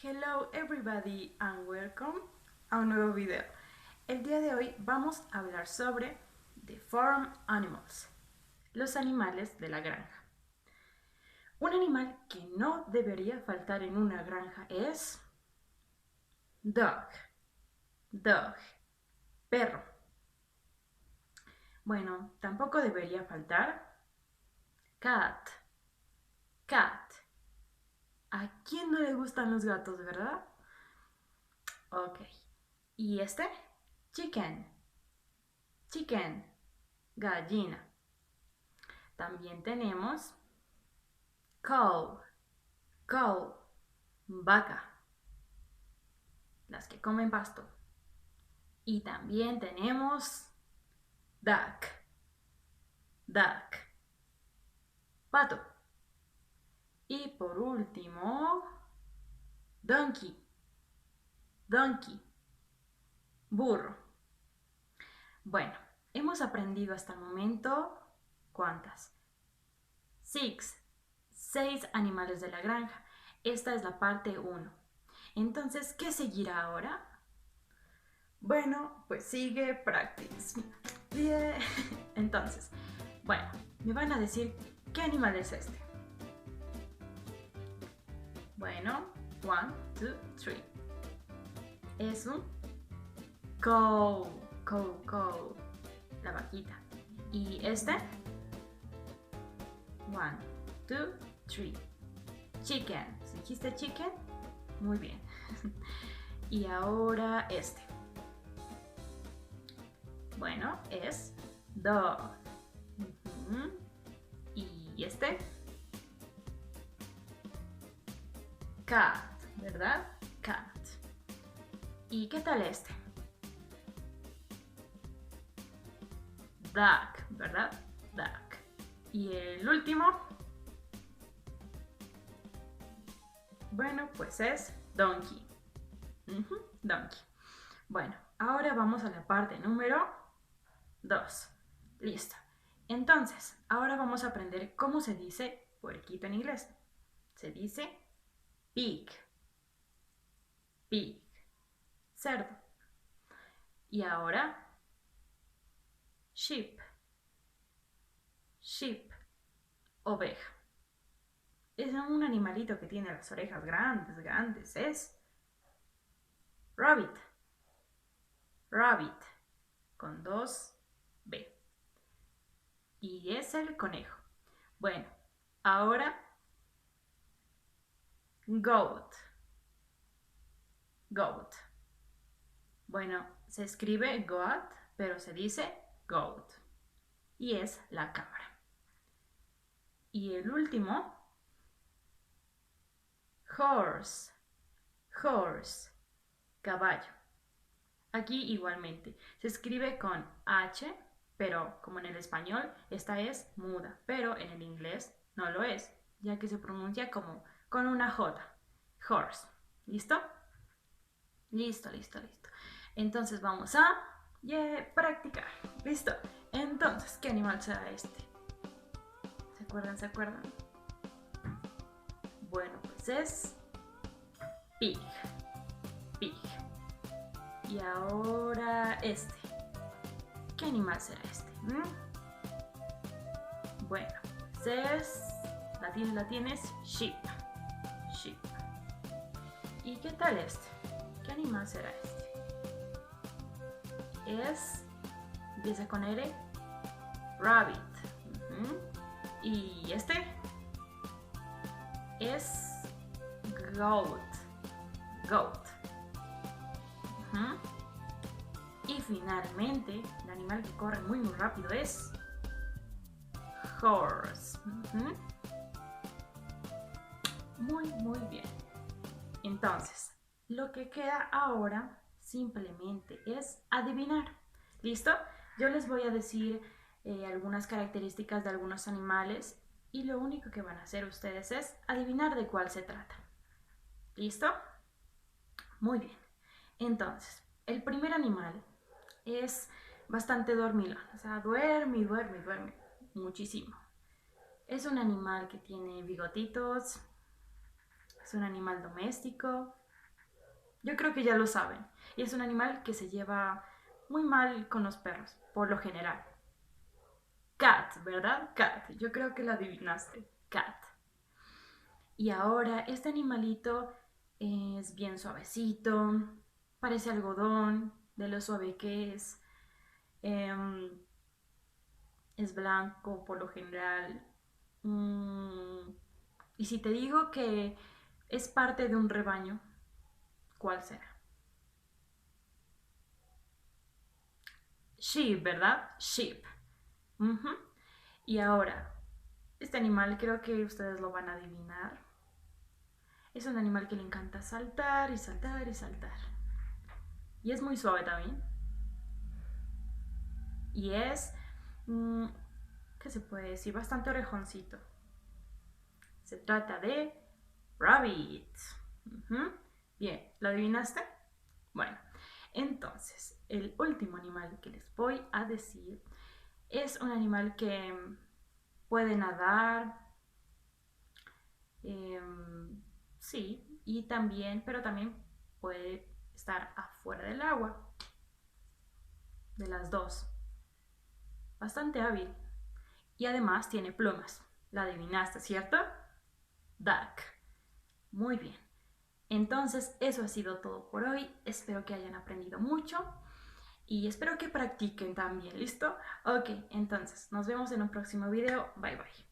Hello everybody and welcome a un nuevo video. El día de hoy vamos a hablar sobre The Farm Animals, los animales de la granja. Un animal que no debería faltar en una granja es dog, perro. Bueno, tampoco debería faltar cat. ¿A quién no le gustan los gatos, verdad? Ok. ¿Y este? Chicken, gallina. También tenemos cow, vaca, las que comen pasto. Y también tenemos duck, pato. Y por último, donkey, burro. Bueno, hemos aprendido hasta el momento, ¿cuántas? Seis animales de la granja. Esta es la parte 1. Entonces, ¿qué seguirá ahora? Bueno, pues sigue practice. Yeah. Entonces, bueno, me van a decir qué animal es este. Bueno, 1, 2, 3. Es un cow, la vaquita. ¿Y este? 1, 2, 3. Chicken. ¿Dijiste chicken? Muy bien. Y ahora este. Bueno, es dog. ¿Y este? Cat, ¿verdad? Cat. ¿Y qué tal este? Duck, ¿verdad? Duck. ¿Y el último? Bueno, pues es donkey. Donkey. Bueno, ahora vamos a la parte número 2. Listo. Entonces, ahora vamos a aprender cómo se dice puerquito en inglés. Se dice pig. Cerdo. Y ahora, sheep. Oveja. Es un animalito que tiene las orejas grandes. Es rabbit. Con 2 B. Y es el conejo. Bueno, ahora goat. Bueno, se escribe goat, pero se dice goat. Y es la cabra. Y el último, horse, caballo. Aquí igualmente se escribe con H, pero como en el español, esta es muda, pero en el inglés no lo es, ya que se pronuncia como con una J. Horse. ¿Listo? Listo. Entonces vamos a practicar. ¿Listo? Entonces, ¿qué animal será este? ¿Se acuerdan? Bueno, pues es pig. Y ahora este. ¿Qué animal será este? Bueno, pues es... La tienes, sheep. ¿Y qué tal este? ¿Qué animal será este? Empieza con R, rabbit. Y este es goat. Y finalmente, el animal que corre muy rápido es horse. Muy bien. Entonces, lo que queda ahora simplemente es adivinar. ¿Listo? Yo les voy a decir algunas características de algunos animales y lo único que van a hacer ustedes es adivinar de cuál se trata. ¿Listo? Muy bien. Entonces, el primer animal es bastante dormilón, o sea, duerme muchísimo. Es un animal que tiene bigotitos, es un animal doméstico Yo creo que ya lo saben. Y es un animal que se lleva muy mal con los perros, por lo general. Cat, ¿verdad? Cat. Yo creo que lo adivinaste. Cat. Y ahora este animalito es bien suavecito, parece algodón, de lo suave que es. Em, es blanco por lo general. Mm, y si te digo que es parte de un rebaño, ¿cuál será? Sheep, ¿verdad? Sheep. Ujú. Y ahora, este animal creo que ustedes lo van a adivinar. Es un animal que le encanta saltar y saltar y saltar. Y es muy suave también. Y es, mm, ¿qué se puede decir? Bastante orejoncito. Se trata de rabbit. Ujú. Bien, ¿lo adivinaste? Bueno, entonces, el último animal que les voy a decir es un animal que puede nadar, sí, y también, pero también puede estar afuera del agua, de las dos. Bastante hábil. Y además tiene plumas. La adivinaste, ¿cierto? Duck. Muy bien. Entonces, eso ha sido todo por hoy. Espero que hayan aprendido mucho y espero que practiquen también, ¿listo? Ok, entonces, nos vemos en un próximo video. Bye bye.